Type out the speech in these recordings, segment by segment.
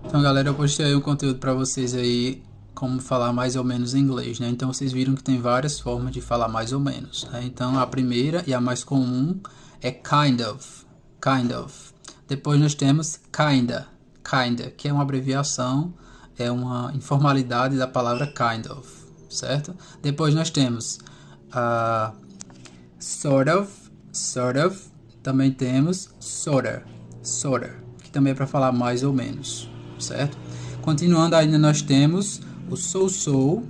Então, galera, eu postei aí um conteúdo para vocês aí como falar mais ou menos inglês, né? Então, vocês viram que tem várias formas de falar mais ou menos, né? Então, a primeira e a mais comum é kind of. Depois nós temos kinda, que é uma abreviação, é uma informalidade da palavra kind of, certo? Depois nós temos a sort of. Também temos sorta, que também é para falar mais ou menos, certo? Continuando ainda nós temos o so,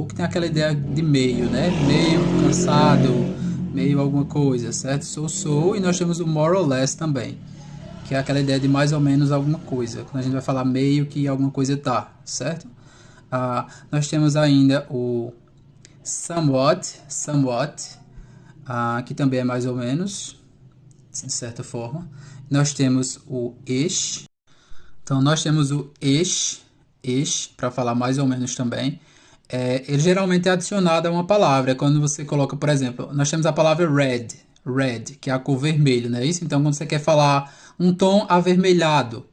que tem aquela ideia de meio, né? Meio cansado, meio alguma coisa, certo? So, e nós temos o more or less também, que é aquela ideia de mais ou menos alguma coisa, quando a gente vai falar meio que alguma coisa tá, certo? Nós temos ainda o somewhat, que também é mais ou menos, de certa forma. Nós temos o ish. Então, nós temos o ish para falar mais ou menos também. Ele geralmente é adicionado a uma palavra. É quando você coloca, por exemplo, nós temos a palavra red, que é a cor vermelho, não é isso? Então, quando você quer falar um tom avermelhado,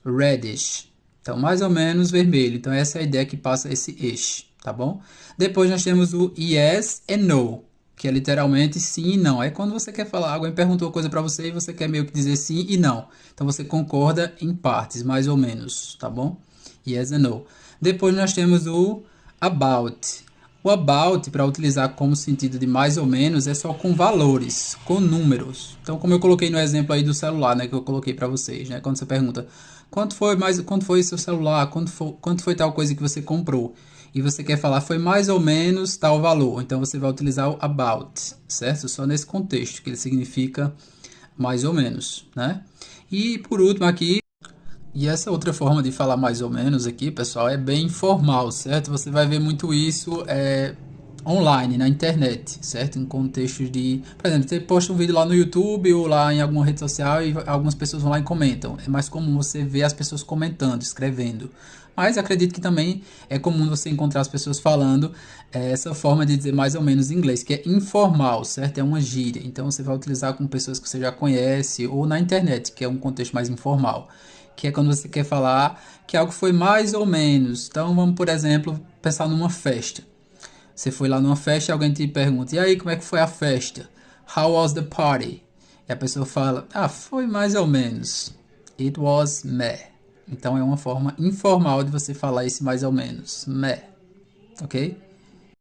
reddish. Então, mais ou menos vermelho. Então, essa é a ideia que passa esse ish, tá bom? Depois nós temos o yes and no, que é literalmente sim e não. É quando você quer falar, alguém perguntou coisa para você e você quer meio que dizer sim e não. Então, você concorda em partes, mais ou menos, tá bom? Yes and no. Depois nós temos o about. O about, para utilizar como sentido de mais ou menos, é só com valores, com números. Então, como eu coloquei no exemplo aí do celular, né, que eu coloquei para vocês, né, quando você pergunta quanto foi seu celular, quanto foi tal coisa que você comprou, e você quer falar foi mais ou menos tal valor, então você vai utilizar o about, certo? Só nesse contexto que ele significa mais ou menos, né? E por último aqui, e essa outra forma de falar mais ou menos aqui, pessoal, é bem informal, certo? Você vai ver muito isso online, na internet, certo? Em contextos de... Por exemplo, você posta um vídeo lá no YouTube ou lá em alguma rede social e algumas pessoas vão lá e comentam. É mais comum você ver as pessoas comentando, escrevendo. Mas acredito que também é comum você encontrar as pessoas falando essa forma de dizer mais ou menos em inglês, que é informal, certo? É uma gíria. Então você vai utilizar com pessoas que você já conhece ou na internet, que é um contexto mais informal, que é quando você quer falar que algo foi mais ou menos. Então vamos, por exemplo, pensar numa festa. Você foi lá numa festa e alguém te pergunta: "E aí, como é que foi a festa? How was the party?" E a pessoa fala: "Ah, foi mais ou menos. It was meh." Então é uma forma informal de você falar esse mais ou menos. Meh, ok?